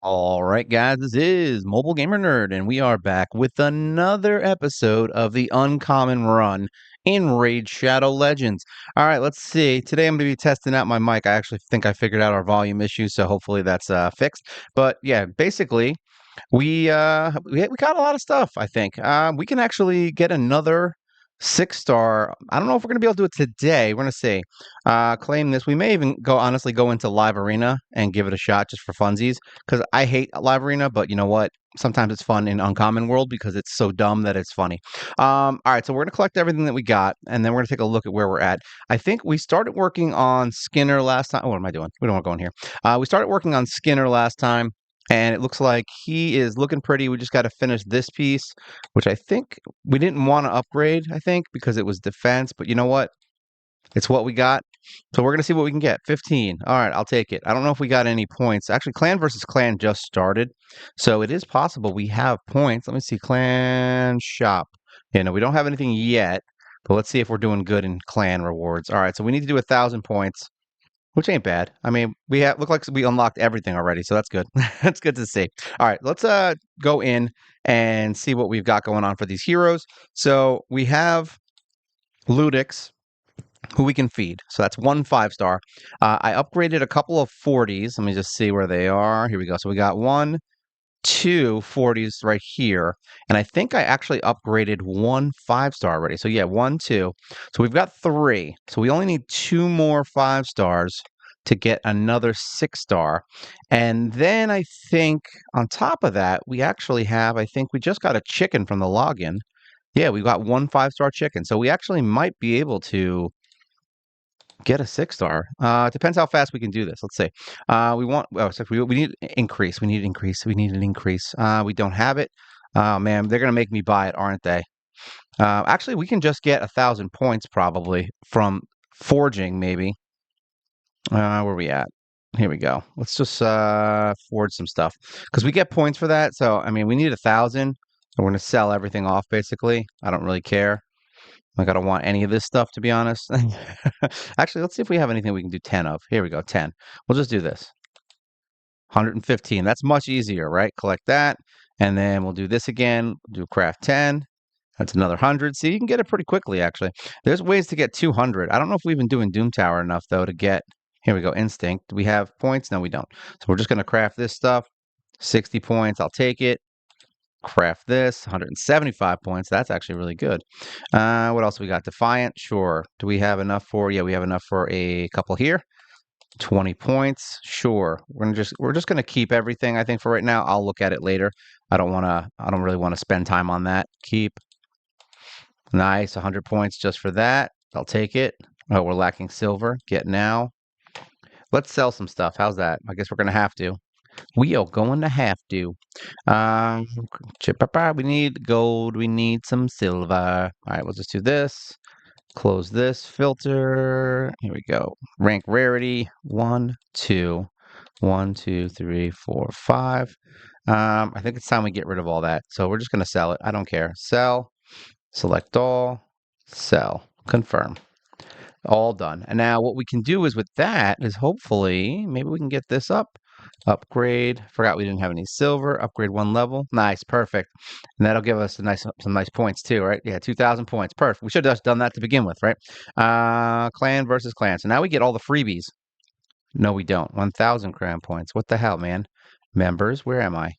All right, guys, this is Mobile Gamer Nerd, and we are back with another episode of the Uncommon Run in Raid Shadow Legends. All right, let's see. Today I'm going to be testing out my mic. I actually think I figured out our volume issue, so hopefully that's fixed. But yeah, basically, we got a lot of stuff, I think. We can actually get another 6 star. I don't know if we're gonna be able to do it today. We're gonna see. Claim this. We may even honestly go into live arena and give it a shot just for funsies. Because I hate live arena, but you know what? Sometimes it's fun in uncommon world because it's so dumb that it's funny. All right, so we're gonna collect everything that we got, and then we're gonna take a look at where we're at. I think we started working on Skinner last time. Oh, what am I doing? We don't want to go in here. We started working on Skinner last time. And it looks like he is looking pretty. We just got to finish this piece, which I think we didn't want to upgrade, I think, because it was defense. But you know what? It's what we got. So we're going to see what we can get. 15. All right, I'll take it. I don't know if we got any points. Actually, clan versus clan just started. So it is possible we have points. Let me see. Clan shop. Yeah, no, we don't have anything yet. But let's see if we're doing good in clan rewards. All right, so we need to do 1,000 points. Which ain't bad. I mean, look like we unlocked everything already, so that's good. That's good to see. All right, let's go in and see what we've got going on for these heroes. So we have Ludix, who we can feed. So that's 1 5 star. I upgraded a couple of 40s. Let me just see where they are. Here we go. So we got 1, 2 40s right here. And I think I actually upgraded 1 5 star already. So yeah, 1, 2. So we've got 3. So we only need 2 more 5 stars to get another 6 star. And then I think on top of that, we actually have, I think we just got a chicken from the login. Yeah, we got 1 5 star chicken. So we actually might be able to get a 6 star. It depends how fast we can do this. Let's see. We need increase. We need increase. We need an increase. We don't have it. Oh man, they're gonna make me buy it, aren't they? Actually, we can just get 1,000 points probably from forging, maybe. Where are we at? Here we go. Let's just forge some stuff because we get points for that. So I mean, we need 1,000. So we're gonna sell everything off basically. I don't really care. Like, I don't want any of this stuff, to be honest. Actually, let's see if we have anything we can do 10 of. Here we go, 10. We'll just do this. 115. That's much easier, right? Collect that. And then we'll do this again. Do craft 10. That's another 100. See, you can get it pretty quickly, actually. There's ways to get 200. I don't know if we've been doing Doom Tower enough, though, to get... Here we go, Instinct. Do we have points? No, we don't. So we're just going to craft this stuff. 60 points. I'll take it. Craft this, 175 points. That's actually really good. What else we got? Defiant, sure. Do we have enough for? Yeah, we have enough for a couple here. 20 points, sure. We're just gonna keep everything. I think for right now. I'll look at it later. I don't really want to spend time on that. Keep. Nice, 100 points just for that. I'll take it. Oh, we're lacking silver. Get now. Let's sell some stuff. How's that? I guess we're gonna have to. We are going to have to. Um, we need gold. We need some silver. All right, we'll just do this. Close this filter. Here we go. Rank rarity. 1, 2. 1, 2, 3, 4, 5. I think it's time we get rid of all that. So we're just going to sell it. I don't care. Sell. Select all. Sell. Confirm. All done. And now what we can do is with that is hopefully maybe we can get this up. Upgrade. Forgot we didn't have any silver. Upgrade 1 level. Nice, perfect. And that'll give us some nice points too, right? Yeah, 2,000 points. Perfect. We should have just done that to begin with, right? Clan versus clan. So now we get all the freebies. No, we don't. 1,000 crown points. What the hell, man? Members. Where am I?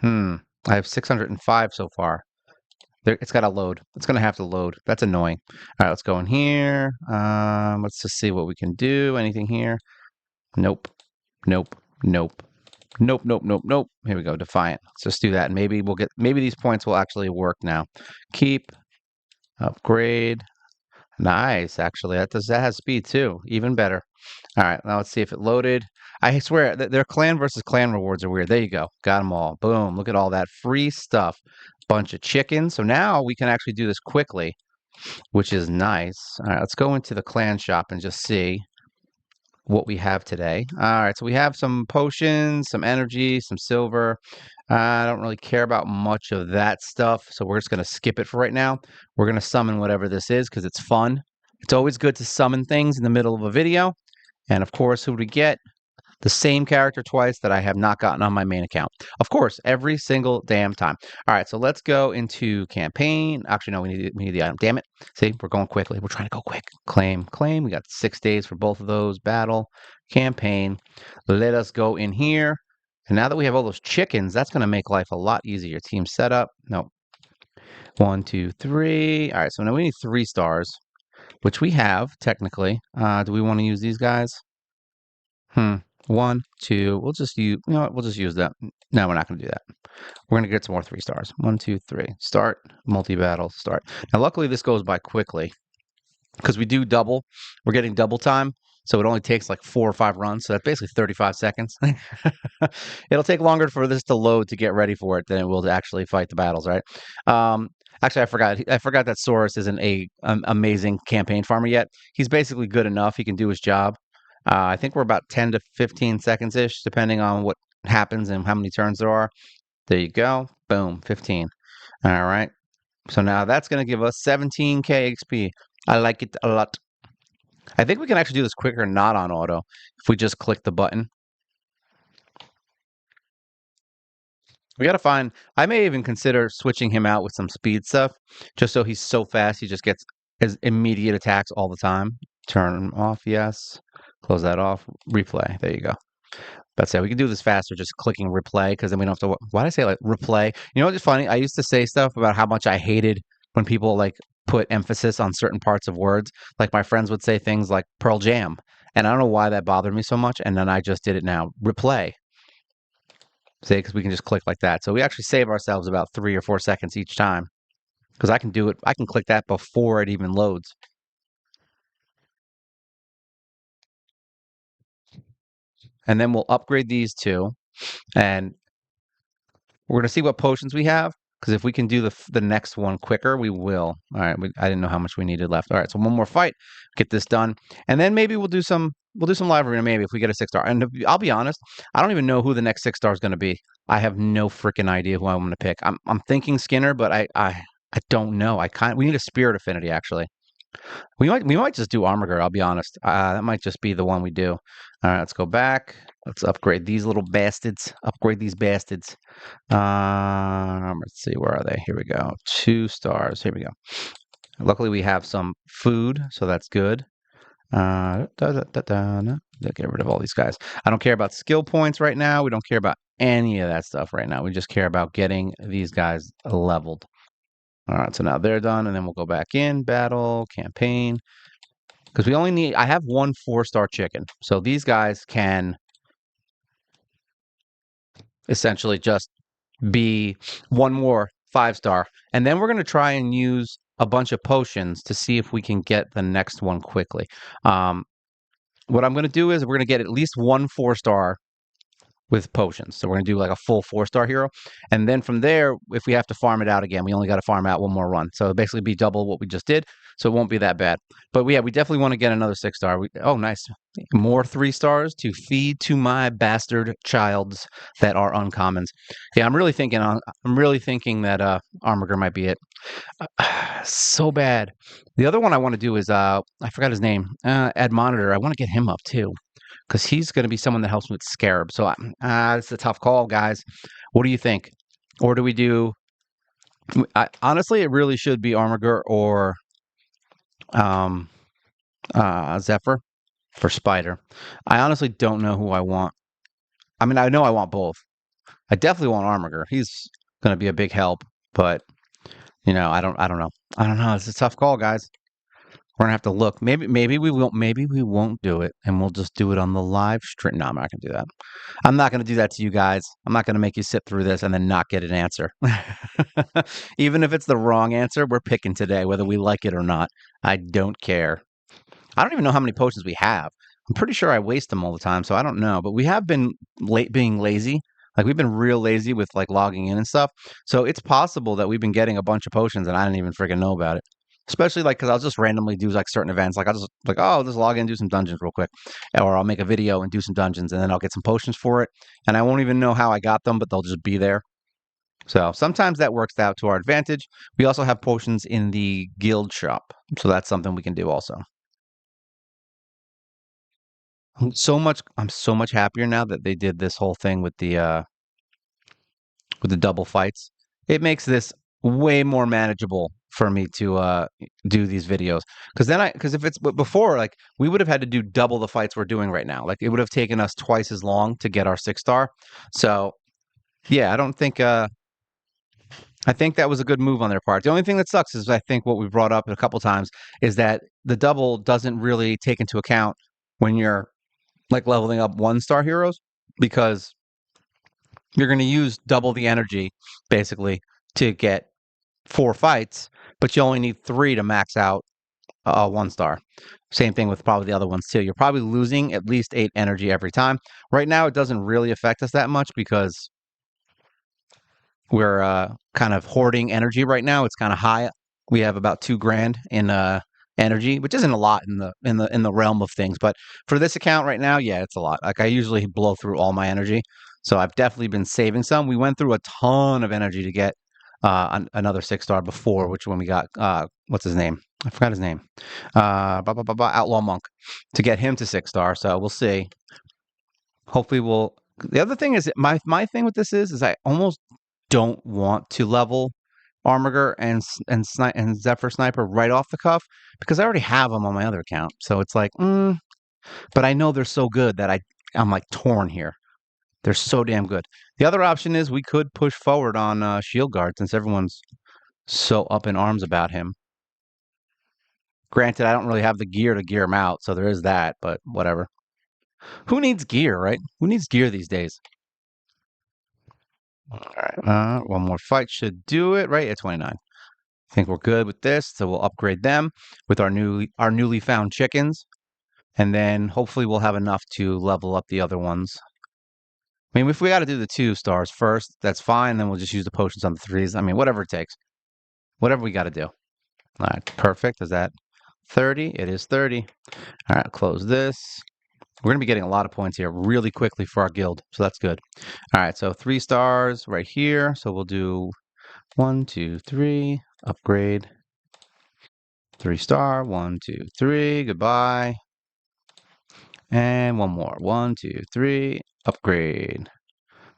I have 605 so far. It's got to load. It's going to have to load. That's annoying. All right, let's go in here. Let's just see what we can do. Anything here? Nope. Nope. Nope. Nope. Nope. Nope. Nope. Here we go. Defiant. Let's just do that. Maybe maybe these points will actually work now. Keep. Upgrade. Nice. Actually, that has speed too. Even better. All right. Now let's see if it loaded. I swear their clan versus clan rewards are weird. There you go. Got them all. Boom. Look at all that free stuff. Bunch of chickens. So now we can actually do this quickly, which is nice. All right. Let's go into the clan shop and just see what we have today. All right, so we have some potions, some energy, some silver. I don't really care about much of that stuff, so we're just going to skip it for right now. We're going to summon whatever this is because it's fun. It's always good to summon things in the middle of a video. And of course, who do we get? the same character twice that I have not gotten on my main account. Of course, every single damn time. All right, so let's go into campaign. Actually, no, we need the item. Damn it. See, we're going quickly. We're trying to go quick. Claim, claim. We got 6 days for both of those. Battle, campaign. Let us go in here. And now that we have all those chickens, that's going to make life a lot easier. Team setup. No. 1, 2, 3. All right, so now we need 3 stars, which we have technically. Do we want to use these guys? 1, 2. We'll just use, you know what? We'll just use that. No, we're not going to do that. We're going to get some more 3 stars. 1, 2, 3. Start. Multi-battle. Start. Now, luckily, this goes by quickly because we do double. We're getting double time. So it only takes like 4 or 5 runs. So that's basically 35 seconds. It'll take longer for this to load to get ready for it than it will to actually fight the battles, right? Actually, I forgot. I forgot that Saurus isn't a amazing campaign farmer yet. He's basically good enough. He can do his job. I think we're about 10 to 15 seconds ish, depending on what happens and how many turns there are. There you go. Boom, 15. All right. So now that's going to give us 17k XP. I like it a lot. I think we can actually do this quicker, not on auto, if we just click the button. We got to find, I may even consider switching him out with some speed stuff, just so he's so fast, he just gets his immediate attacks all the time. Turn him off, yes. Close that off. Replay. There you go. That's it. We can do this faster, just clicking replay, because then we don't have to. Why did I say like replay? You know what's funny? I used to say stuff about how much I hated when people like put emphasis on certain parts of words. Like my friends would say things like Pearl Jam, and I don't know why that bothered me so much. And then I just did it now. Replay. See, because we can just click like that. So we actually save ourselves about 3 or 4 seconds each time. Because I can do it. I can click that before it even loads. And then we'll upgrade these two, and we're going to see what potions we have, because if we can do the next one quicker, we will. All right, I didn't know how much we needed left. All right, so one more fight, get this done, and then maybe we'll do some live arena maybe if we get a 6-star. And I'll be honest, I don't even know who the next 6-star is going to be. I have no freaking idea who I'm going to pick. I'm thinking Skinner, but I don't know. We need a spirit affinity actually. We might just do Armiger, I'll be honest. That might just be the one we do. All right, let's go back. Let's upgrade these little bastards. Upgrade these bastards. Let's see, where are they? Here we go. 2 stars. Here we go. Luckily, we have some food, so that's good. Get rid of all these guys. I don't care about skill points right now. We don't care about any of that stuff right now. We just care about getting these guys leveled. All right, so now they're done, and then we'll go back in, battle, campaign. Because we only need, I have 1 4-star chicken. So these guys can essentially just be 1 more 5-star. And then we're going to try and use a bunch of potions to see if we can get the next one quickly. What I'm going to do is we're going to get at least 1 4-star with potions. So we're going to do like a full 4-star hero. And then from there, if we have to farm it out again, we only got to farm out 1 more run. So it'll basically be double what we just did. So it won't be that bad. But yeah, we definitely want to get another 6-star. Oh, nice. More 3 stars to feed to my bastard childs that are uncommons. Yeah, I'm really thinking that Armiger might be it. So bad. The other one I want to do is I forgot his name. Admonitor. I want to get him up too, because he's going to be someone that helps me with Scarab. So it's a tough call, guys. What do you think? Or do we do? Honestly, it really should be Armiger or Zephyr for Spider. I honestly don't know who I want. I mean, I know I want both. I definitely want Armiger. He's going to be a big help, but I don't know. I don't know. It's a tough call, guys. We're gonna have to look. Maybe we won't. Maybe we won't do it, and we'll just do it on the live stream. No, I'm not gonna do that. I'm not gonna do that to you guys. I'm not gonna make you sit through this and then not get an answer. Even if it's the wrong answer, we're picking today, whether we like it or not. I don't care. I don't even know how many potions we have. I'm pretty sure I waste them all the time, so I don't know. But we have been being lazy. Like we've been real lazy with like logging in and stuff. So it's possible that we've been getting a bunch of potions and I didn't even freaking know about it. Especially like because I'll just randomly do like certain events. Like I'll just like, oh, I'll just log in and do some dungeons real quick, or I'll make a video and do some dungeons, and then I'll get some potions for it, and I won't even know how I got them, but they'll just be there. So sometimes that works out to our advantage. We also have potions in the guild shop, so that's something we can do also. I'm so much happier now that they did this whole thing with the double fights. It makes this way more manageable for me to do these videos. Because if it's but before, like we would have had to do double the fights we're doing right now. Like it would have taken us twice as long to get our 6 star. So yeah, I don't think I think that was a good move on their part. The only thing that sucks is I think what we brought up a couple times is that the double doesn't really take into account when you're like leveling up 1 star heroes because you're going to use double the energy basically to get 4 fights, but you only need 3 to max out 1 star. Same thing with probably the other ones too. You're probably losing at least 8 energy every time. Right now, it doesn't really affect us that much because we're kind of hoarding energy right now. It's kind of high. We have about 2 grand in energy, which isn't a lot in the realm of things. But for this account right now, yeah, it's a lot. Like I usually blow through all my energy, so I've definitely been saving some. We went through a ton of energy to get another 6 star before, which when we got what's his name? I forgot his name. Outlaw Monk to get him to 6 star. So we'll see. Hopefully, we'll. The other thing is my thing with this is I almost don't want to level Armiger and Zephyr Sniper right off the cuff because I already have them on my other account. So it's like, but I know they're so good that I'm like torn here. They're so damn good. The other option is we could push forward on Shield Guard since everyone's so up in arms about him. Granted, I don't really have the gear to gear him out, so there is that. But whatever. Who needs gear, right? Who needs gear these days? All right. One more fight should do it, right? At 29. I think we're good with this, so we'll upgrade them with our newly found chickens, and then hopefully we'll have enough to level up the other ones. I mean, if we got to do the 2 stars first, that's fine. Then we'll just use the potions on the 3s. I mean, whatever it takes, whatever we got to do. All right, perfect. Is that 30? It is 30. All right, close this. We're gonna be getting a lot of points here really quickly for our guild, so that's good. All right, so 3 stars right here. So we'll do 1, 2, 3. Upgrade. 3 star. 1, 2, 3. Goodbye. And one more. 1, 2, 3. Upgrade.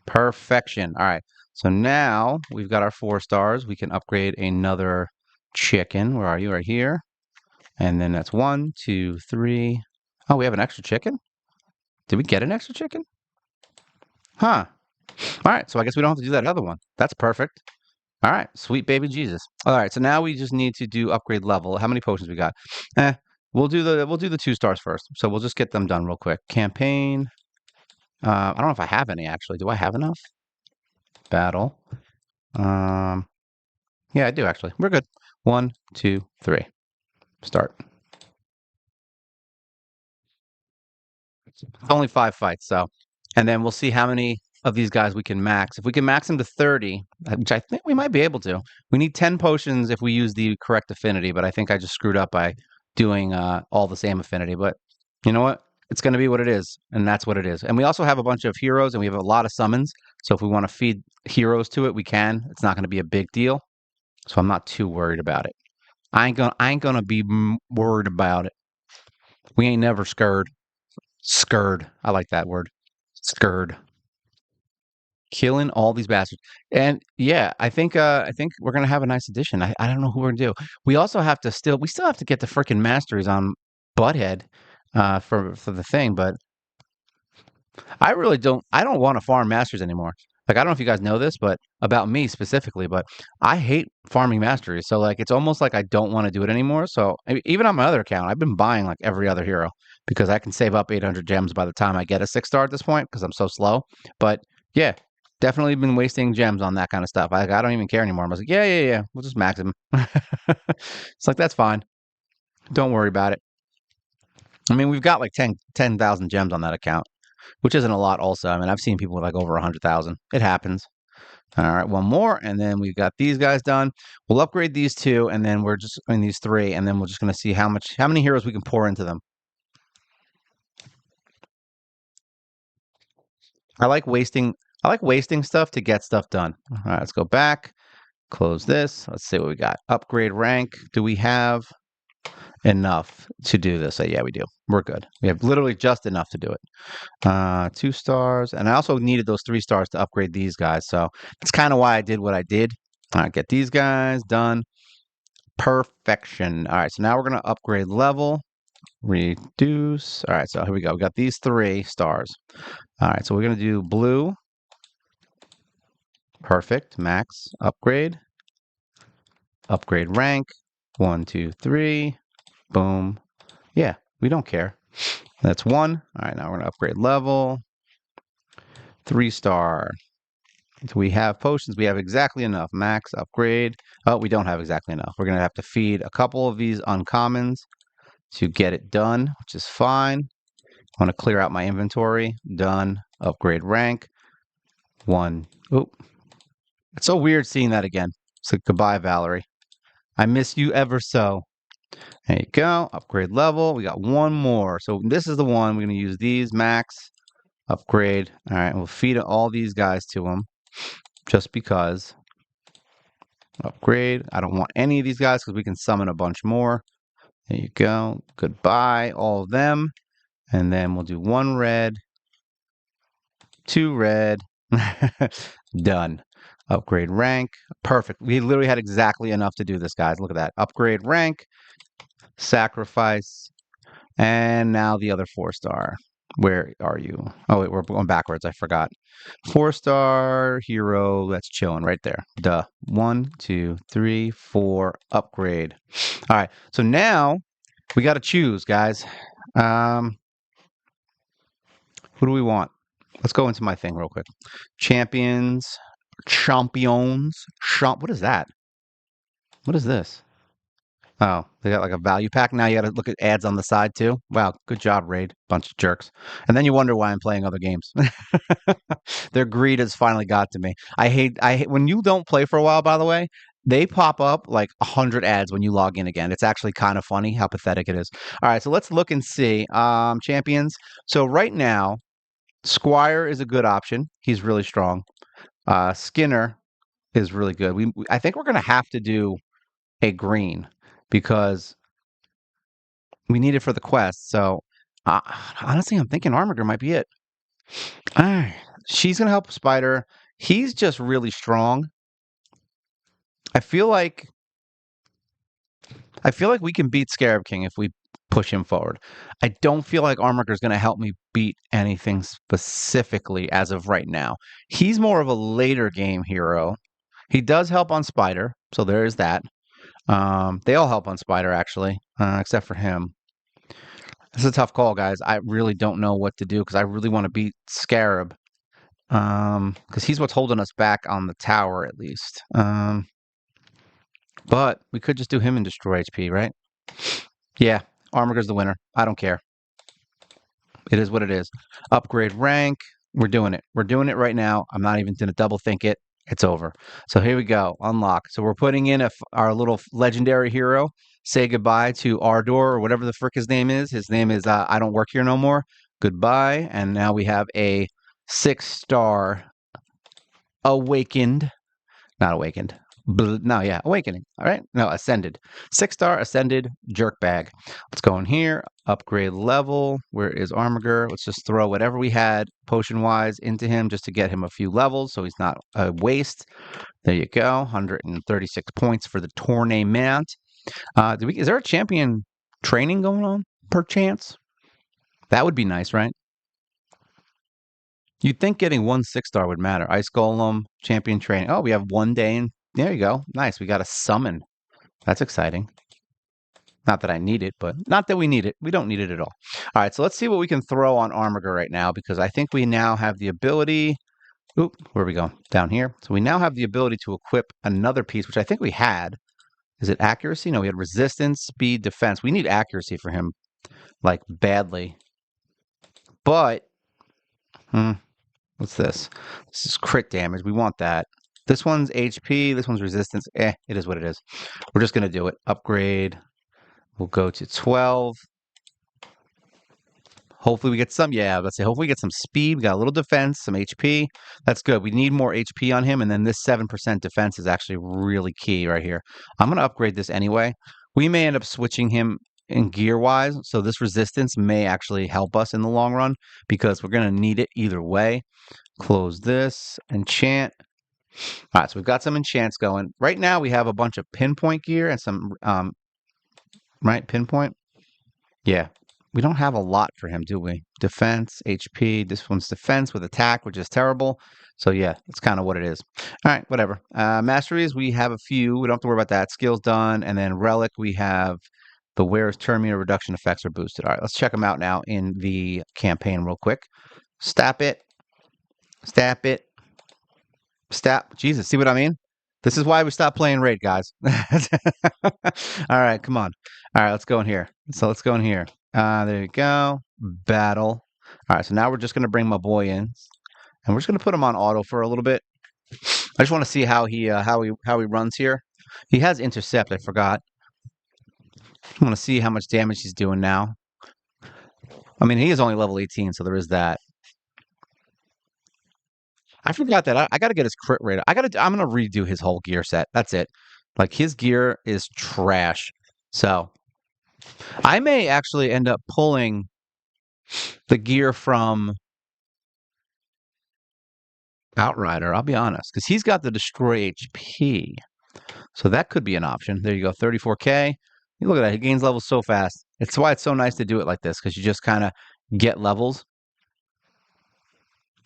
Perfection. All right. So now we've got our 4 stars. We can upgrade another chicken. Where are you? Right here. And then that's 1, 2, 3. Oh, we have an extra chicken? Did we get an extra chicken? Huh. All right. So I guess we don't have to do that other one. That's perfect. All right, sweet baby Jesus. All right, so now we just need to do upgrade level. How many potions we got? Eh, we'll do the 2 stars first. So we'll just get them done real quick. Campaign. I don't know if I have any actually. Do I have enough? Battle. Um, yeah, I do actually. We're good. 1, 2, 3. Start. It's only 5 fights, so, and then we'll see how many of these guys we can max. If we can max them to 30, which I think we might be able to, we need 10 potions if we use the correct affinity, but I think I just screwed up by doing all the same affinity. But you know what? It's going to be what it is, and that's what it is. And we also have a bunch of heroes, and we have a lot of summons. So if we want to feed heroes to it, we can. It's not going to be a big deal, so I'm not too worried about it. I ain't gonna be worried about it. We ain't never scared. Scared. I like that word. Scared. Killing all these bastards. And yeah, I think we're gonna have a nice addition. I don't know who we're gonna do. We still have to get the freaking masteries on Butthead for the thing, but I don't want to farm masters anymore. Like I don't know if you guys know this, but about me specifically, but I hate farming masteries. So like it's almost like I don't want to do it anymore. So even on my other account, I've been buying like every other hero because I can save up 800 gems by the time I get a 6 star at this point because I'm so slow. But yeah, definitely been wasting gems on that kind of stuff. I don't even care anymore. I was like, yeah, we'll just max them. It's like that's fine. Don't worry about it. I mean, we've got like 10,000 gems on that account, which isn't a lot also. I mean, I've seen people with like over 100,000. It happens. All right, one more, and then we've got these guys done. We'll upgrade these 2, and then we're just in these 3, and then we're just going to see how many heroes we can pour into them. I like wasting stuff to get stuff done. All right, let's go back, close this. Let's see what we got. Upgrade rank. Do we have enough to do this. So yeah, we do. We're good. We have literally just enough to do it. 2 stars. And I also needed those 3 stars to upgrade these guys. So that's kind of why I did what I did. All right, get these guys done. Perfection. All right, so now we're going to upgrade level. Reduce. All right, so here we go. We got these 3 stars. All right, so we're going to do blue. Perfect. Max. Upgrade. Upgrade rank. 1, 2, 3. Boom. Yeah, we don't care. That's 1. All right, now we're going to upgrade level. 3-star. So we have potions. We have exactly enough. Max. Upgrade. Oh, we don't have exactly enough. We're going to have to feed a couple of these uncommons to get it done, which is fine. I want to clear out my inventory. Done. Upgrade rank. 1. Oop. It's so weird seeing that again. It's like, goodbye, Valerie. I miss you ever so. There you go. Upgrade level. We got 1 more. So this is the one. We're going to use these. Max. Upgrade. All right. We'll feed all these guys to him just because. Upgrade. I don't want any of these guys because we can summon a bunch more. There you go. Goodbye, all of them. And then we'll do 1 red. 2 red. Done. Upgrade rank. Perfect. We literally had exactly enough to do this, guys. Look at that. Upgrade rank. Sacrifice. And now the other 4-star. Where are you? Oh, wait, we're going backwards. I forgot. 4-star hero. That's chilling right there. Duh. 1, 2, 3, 4. Upgrade. All right. So now we got to choose, guys. Who do we want? Let's go into my thing real quick. Champions. What is that? What is this? Oh, they got like a value pack. Now you got to look at ads on the side too. Wow, good job, Raid. Bunch of jerks. And then you wonder why I'm playing other games. Their greed has finally got to me. I hate when you don't play for a while, by the way, they pop up like 100 ads when you log in again. It's actually kind of funny how pathetic it is. All right, so let's look and see. Champions. So right now, Squire is a good option. He's really strong. Skinner is really good. I think we're going to have to do a green because we need it for the quest. So honestly, I'm thinking Armiger might be it. All right. She's going to help Spider. He's just really strong. I feel like we can beat Scarab King if we push him forward. I don't feel like Armiger is going to help me beat anything specifically as of right now. He's more of a later game hero. He does help on Spider, so there is that. They all help on Spider, actually, except for him. This is a tough call, guys. I really don't know what to do because I really want to beat Scarab. Because he's what's holding us back on the tower, at least. But we could just do him and destroy HP, right? Yeah, Armiger's the winner. I don't care. It is what it is. Upgrade rank. We're doing it. We're doing it right now. I'm not even going to double think it. It's over. So here we go. Unlock. So we're putting in our little legendary hero. Say goodbye to Ardor or whatever the frick his name is. His name is I don't work here no more. Goodbye. And now we have a 6-star awakened. Not awakened. No, yeah, awakening. All right. No, ascended. 6-star ascended jerk bag. Let's go in here. Upgrade level. Where is Armiger? Let's just throw whatever we had potion wise into him just to get him a few levels so he's not a waste. There you go. 136 points for the tournament. Is there a champion training going on per chance? That would be nice, right? You'd think getting 1 6-star would matter. Ice Golem, champion training. Oh, we have 1 day in. There you go. Nice. We got a summon. That's exciting. Not that I need it, but not that we need it. We don't need it at all. All right, so let's see what we can throw on Armiger right now because I think we now have the ability. Oop, where are we going? Down here. So we now have the ability to equip another piece, which I think we had. Is it accuracy? No, we had resistance, speed, defense. We need accuracy for him, like badly. But, what's this? This is crit damage. We want that. This one's HP. This one's resistance. It is what it is. We're just going to do it. Upgrade. We'll go to 12. Hopefully we get some. Yeah, let's say hopefully we get some speed. We got a little defense, some HP. That's good. We need more HP on him. And then this 7% defense is actually really key right here. I'm going to upgrade this anyway. We may end up switching him in gear wise. So this resistance may actually help us in the long run because we're going to need it either way. Close this, enchant. All right, so we've got some enchants going. Right now we have a bunch of pinpoint gear and some, right, pinpoint. Yeah, we don't have a lot for him, do we? Defense, HP. This one's defense with attack, which is terrible. So yeah, that's kind of what it is. All right, whatever. Masteries, we have a few. We don't have to worry about that. Skills done. And then relic, we have the wearer's turn meter reduction effects are boosted. All right, let's check them out now in the campaign real quick. Stap it. Stap it. Stap. Jesus, see what I mean? This is why we stopped playing Raid, guys. All right, come on. All right, let's go in here. So let's go in here. There you go. Battle. All right, so now we're just going to bring my boy in, and we're just going to put him on auto for a little bit. I just want to see how he runs here. He has intercept. I forgot. I want to see how much damage he's doing now. I mean, he is only level 18, so there is that. I forgot that. I got to get his crit rate. I'm gonna redo his whole gear set. That's it. Like his gear is trash. So I may actually end up pulling the gear from Outrider. I'll be honest, because he's got the destroy HP. So that could be an option. There you go, 34K. You look at that. He gains levels so fast. It's why it's so nice to do it like this, because you just kind of get levels.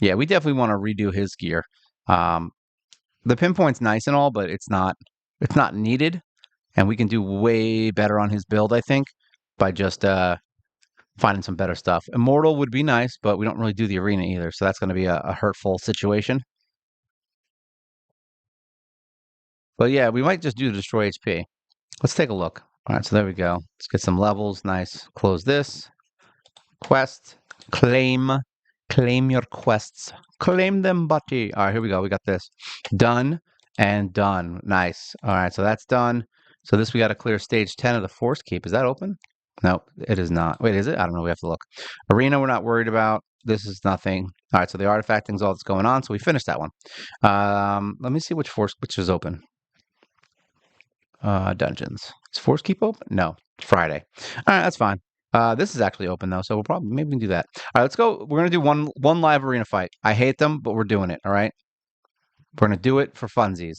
Yeah, we definitely want to redo his gear. The pinpoint's nice and all, but it's not needed, and we can do way better on his build, I think, by just finding some better stuff. Immortal would be nice, but we don't really do the arena either, so that's going to be a hurtful situation. But yeah, we might just do the destroy HP. Let's take a look. All right, so there we go. Let's get some levels. Nice. Close this. Quest. Claim. Claim your quests. Claim them, buddy. All right, here we go. We got this. Done and done. Nice. All right, so that's done. So this we got to clear stage 10 of the Force Keep. Is that open? No, it is not. Wait, is it? I don't know. We have to look. Arena, we're not worried about. This is nothing. All right, so the artifact thing's all that's going on. So we finished that one. Let me see which is open. Dungeons. Is Force Keep open? No, Friday. All right, that's fine. This is actually open though, so we'll probably maybe we can do that. All right, let's go. We're gonna do one live arena fight. I hate them, but we're doing it. All right, we're gonna do it for funsies.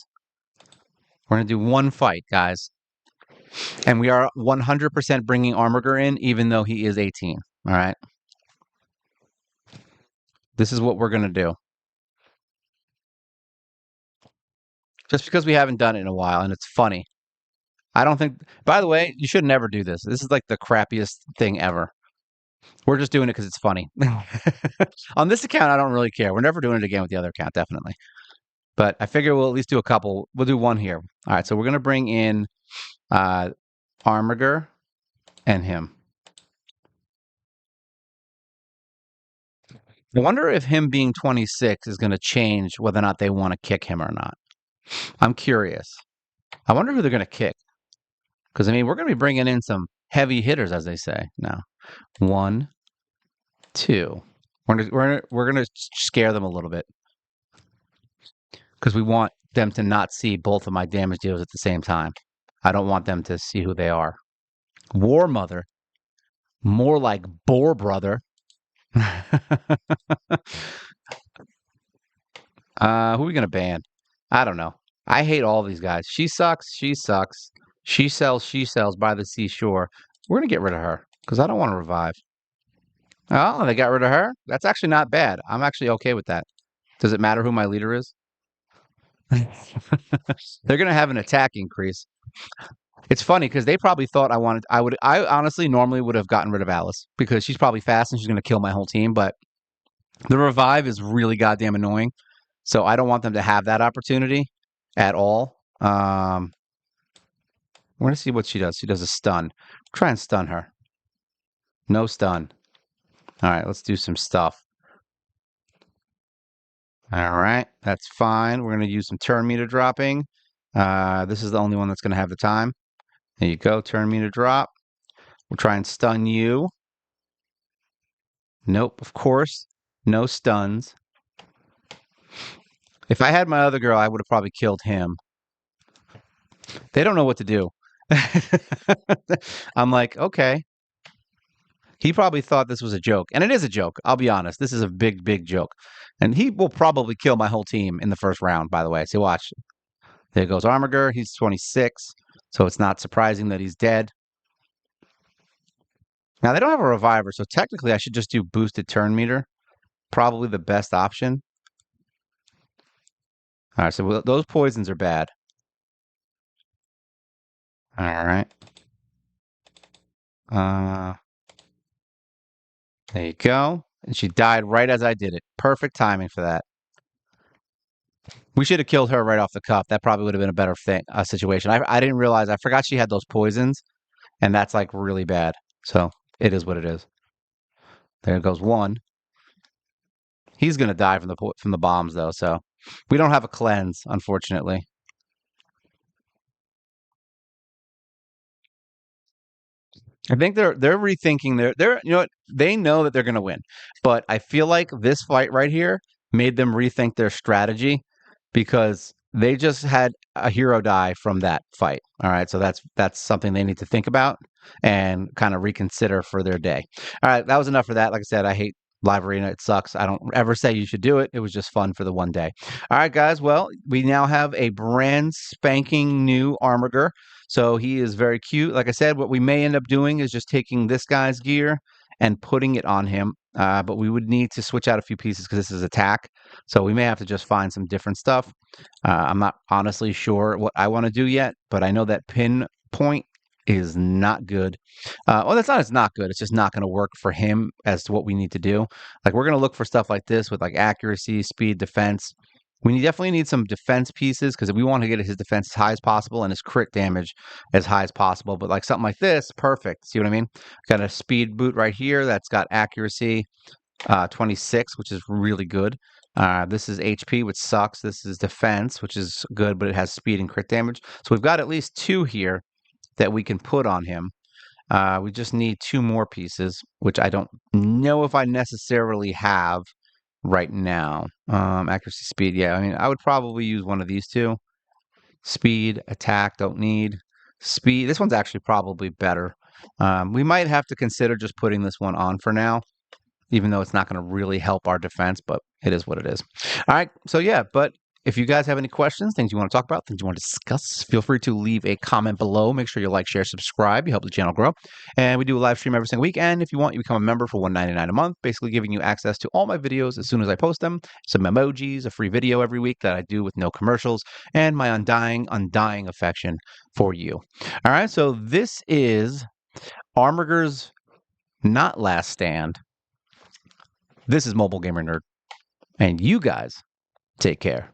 We're gonna do one fight, guys, and we are 100% bringing Armiger in, even though he is 18. All right, this is what we're gonna do. Just because we haven't done it in a while, and it's funny. I don't think. By the way, you should never do this. This is like the crappiest thing ever. We're just doing it because it's funny. On this account, I don't really care. We're never doing it again with the other account, definitely. But I figure we'll at least do a couple. We'll do one here. All right, so we're going to bring in Armiger and him. I wonder if him being 26 is going to change whether or not they want to kick him or not. I'm curious. I wonder who they're going to kick. Because, I mean, we're going to be bringing in some heavy hitters, as they say. Now, 1, 2. We're gonna scare them a little bit because we want them to not see both of my damage deals at the same time. I don't want them to see who they are. War Mother, more like Boar Brother. Who are we gonna ban? I don't know. I hate all these guys. She sucks. She sucks. She sells by the seashore. We're gonna get rid of her because I don't want to revive. Oh, they got rid of her? That's actually not bad. I'm actually okay with that. Does it matter who my leader is? They're going to have an attack increase. It's funny because they probably thought I honestly normally would have gotten rid of Alice because she's probably fast and she's going to kill my whole team, but the revive is really goddamn annoying. So I don't want them to have that opportunity at all. We're going to see what she does. She does a stun. Try and stun her. No stun. All right, let's do some stuff. All right, that's fine. We're going to use some turn meter dropping. This is the only one that's going to have the time. There you go, turn meter drop. We'll try and stun you. Nope, of course. No stuns. If I had my other girl, I would have probably killed him. They don't know what to do. I'm like, okay. He probably thought this was a joke, and it is a joke. I'll be honest. This is a big, big joke, and he will probably kill my whole team in the first round. By the way, so watch. There goes Armiger. He's 26, so it's not surprising that he's dead. Now they don't have a reviver, so technically I should just do boosted turn meter. Probably the best option. All right, so those poisons are bad. All right. Uh, there you go. And she died right as I did it. Perfect timing for that. We should have killed her right off the cuff. That probably would have been a better thing, situation. I didn't realize. I forgot she had those poisons, and that's like really bad. So it is what it is. There goes one. He's gonna die from the bombs though. So we don't have a cleanse, unfortunately. I think they're rethinking they're you know what they know that they're going to win, but I feel like this fight right here made them rethink their strategy because they just had a hero die from that fight. All right, so that's something they need to think about and kind of reconsider for their day. All right, that was enough for that. Like I said, I hate live arena. It sucks. I don't ever say you should do it. It was just fun for the one day. All right, guys. Well, we now have a brand spanking new Armiger. So he is very cute. Like I said, what we may end up doing is just taking this guy's gear and putting it on him. But we would need to switch out a few pieces because this is attack. So we may have to just find some different stuff. I'm not honestly sure what I want to do yet, but I know that pinpoint is not good. Well, that's not it's not good. It's just not going to work for him as to what we need to do. Like we're going to look for stuff like this with like accuracy, speed, defense. Definitely need some defense pieces because we want to get his defense as high as possible and his crit damage as high as possible. But like something like this, perfect. See what I mean? Got a speed boot right here that's got accuracy 26, which is really good. This is HP, which sucks. This is defense, which is good, but it has speed and crit damage. So we've got at least two here that we can put on him. We just need two more pieces, which I don't know if I necessarily have right now. Accuracy, speed. Yeah, I mean, I would probably use one of these two. Speed, attack, don't need. Speed. This one's actually probably better. We might have to consider just putting this one on for now, even though it's not going to really help our defense, but it is what it is. All right. So, yeah, but if you guys have any questions, things you want to talk about, things you want to discuss, feel free to leave a comment below. Make sure you like, share, subscribe. You help the channel grow. And we do a live stream every single week. And if you want, you become a member for $1.99 a month, basically giving you access to all my videos as soon as I post them. Some emojis, a free video every week that I do with no commercials, and my undying affection for you. All right. So this is Armiger's not last stand. This is Mobile Gamer Nerd. And you guys take care.